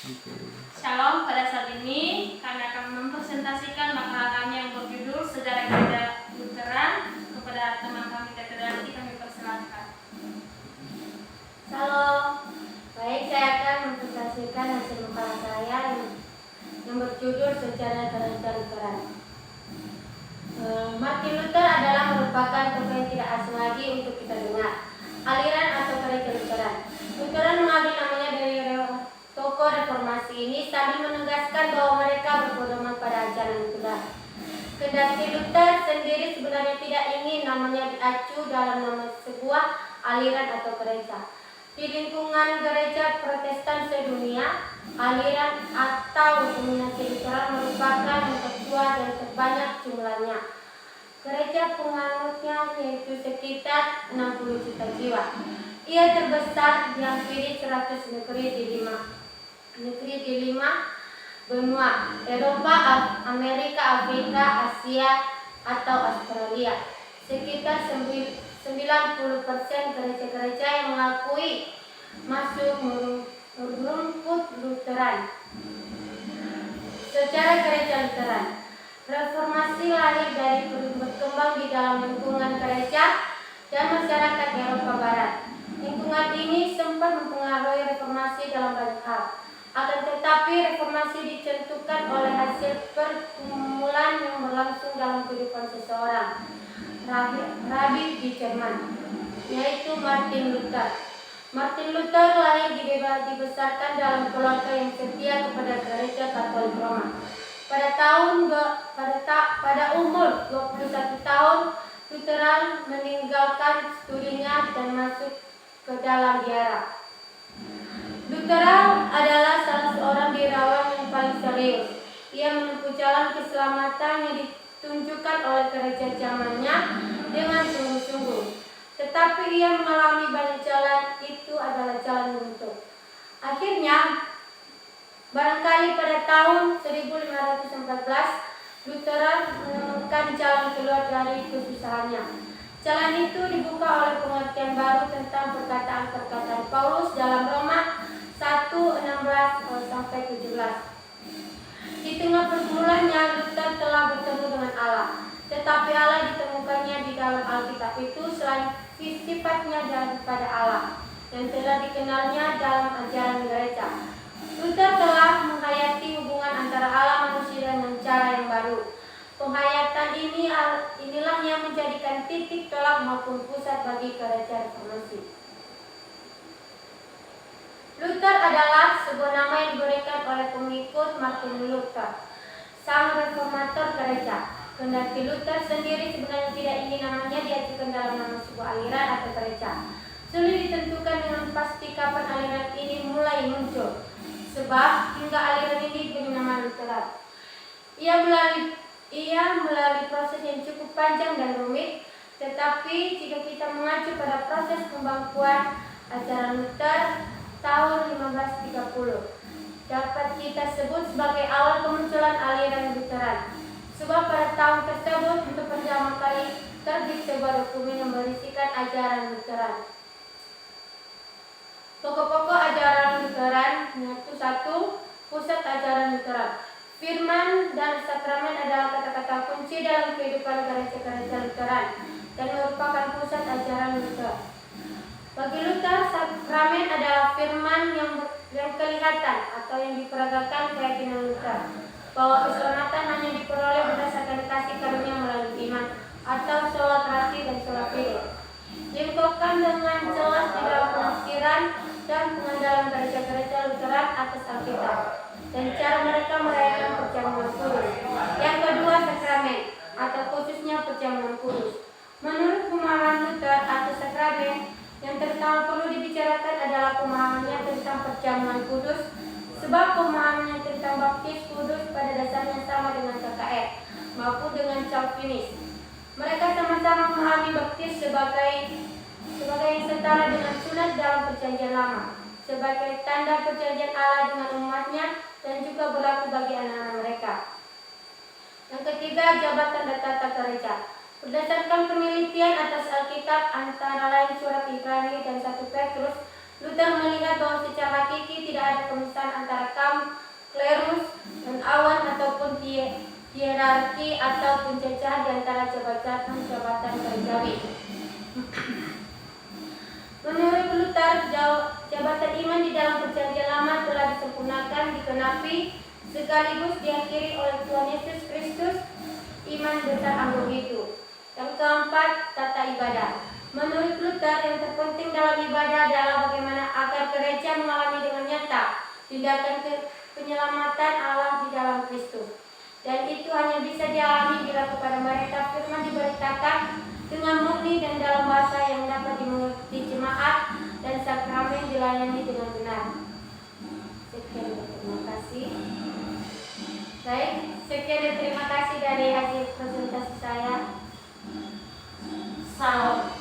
Shalom, pada saat ini kami akan mempresentasikan makalah kami yang berjudul Sejarah Gereja Lutheran. Kepada teman kami Katedral kami persilakan. Shalom, baik, saya akan mempresentasikan hasil makalah saya yang berjudul Sejarah Gereja Lutheran. Martin Luther adalah merupakan tokoh yang tidak asing lagi untuk kita dengar. Aliran atau gereja Lutheran. Lutheran mengambil namanya dari tokoh reformasi ini sambil menegaskan bahwa mereka berpedoman pada ajaran Luther. Kendati Luther sendiri sebenarnya tidak ingin namanya diacu dalam nama sebuah aliran atau gereja. Di lingkungan gereja Protestan sedunia, aliran atau dominasi Lutheran merupakan yang tertua dan terbanyak jumlahnya. Gereja penganutnya yaitu sekitar 60 juta jiwa. Ia terbesar dihampiri 100 negeri di lima benua, Eropa, Amerika, Afrika, Asia, atau Australia. Sekitar 90% gereja-gereja yang mengakui masuk merumput Lutheran. Secara gereja Lutheran, reformasi lahir dari berkembang di dalam lingkungan gereja dan masyarakat Eropa Barat. Lingkungan ini sempat mempengaruhi reformasi dalam banyak hal. Akan tetapi reformasi ditentukan oleh hasil pergumulan yang berlangsung dalam kehidupan seseorang rabi di Jerman, yaitu Martin Luther. Martin Luther lahir dibesarkan dalam keluarga yang setia kepada gereja Katolik Roma. Pada umur 21 tahun, Luther meninggalkan studinya dan masuk ke dalam biara. Luther adalah salah seorang biarawan yang paling serius. Ia menempuh jalan keselamatan yang ditunjukkan oleh gereja zamannya dengan sungguh-sungguh. Tetapi ia mengalami banyak jalan, itu adalah jalan buntu. Akhirnya, barangkali pada tahun 1514, Luther menemukan jalan keluar dari kesusahannya. Jalan itu dibuka oleh pengertian baru tentang perkataan-perkataan Paulus dalam Roma 1:16-17. Di tengah pergumulannya, Luther telah bertemu dengan Allah. Tetapi Allah ditemukannya di dalam Alkitab itu selain sifatnya daripada Allah yang telah dikenalnya dalam ajaran gereja. Luther telah menghayati hubungan antara Allah manusia dengan cara yang baru. Penghayatan inilah yang menjadikan titik tolak maupun pusat bagi gereja reformasi. Luther adalah sebuah nama yang diberikan oleh pengikut Martin Luther, sang reformator gereja. Kendati Luther sendiri sebenarnya tidak ingin namanya diajukan dalam nama sebuah aliran atau gereja. Sulit ditentukan dengan pasti kapan aliran ini mulai muncul, sebab hingga aliran ini diberi nama Lutheran. Ia melalui proses yang cukup panjang dan rumit, tetapi jika kita mengacu pada proses pembangkuan ajaran Luther tahun 1530, dapat kita sebut sebagai awal kemunculan aliran Lutheran. Sebab pada tahun tersebut untuk pertama kali terbit sebuah dokumen yang berisikan ajaran Lutheran. Pokok-pokok ajaran Lutheran yaitu 1. Pusat ajaran Lutheran. Firman dan sakramen adalah kata-kata kunci dalam kehidupan gereja-gereja Lutheran dan merupakan pusat ajaran Luther. Bagi Luther, sakramen adalah firman yang kelihatan atau yang diperagakan keyakinan Luther bahwa keselamatan hanya diperoleh berdasarkan kasih karunia melalui iman atau sola gratia dan sola fide. Diungkapkan dengan jelas di dalam penafsiran dan pengandalan gereja-gereja Lutheran atas Alkitab dan cara mereka merayakan perjamuan kudus. Yang kedua, sakramen atau khususnya perjamuan kudus. Menurut pemahaman Luther atas sakramen, yang terutama perlu dibicarakan adalah pemahamannya tentang perjamuan kudus, sebab pemahamannya tentang baptis kudus pada dasarnya sama dengan KKR maupun dengan Calvinis. Mereka sama-sama memahami baptis sebagai yang setara dengan sunat dalam perjanjian lama, sebagai tanda perjanjian Allah dengan umatnya dan juga berlaku bagi anak-anak mereka. Yang ketiga, jabatan dan tata gereja. Berdasarkan penelitian atas Alkitab antara lain surat Ibrani dan 1 Petrus, Luther melihat bahwa secara hakiki tidak ada pemisahan antara kaum, klerus, dan awan ataupun hierarki atau pencecahan di antara jabatan gerejawi. Menurut Luther, jabatan iman di dalam Perjanjian Lama telah disempurnakan, dikenapi, sekaligus diakhiri oleh Tuhan Yesus Kristus, iman besar anggur itu. Yang keempat, tata ibadah. Menurut Luther, yang terpenting dalam ibadah adalah bagaimana agar gereja mengalami dengan nyata tindakan penyelamatan Allah di dalam Kristus. Dan itu hanya bisa dialami bila kepada mereka firman diberitakan dengan murni dan dalam bahasa yang dapat dimengerti jemaat, dan sakramen dilayani dengan benar. Sekian, terima kasih. Baik, sekian dan terima kasih dari hasil presentasi saya. Salam.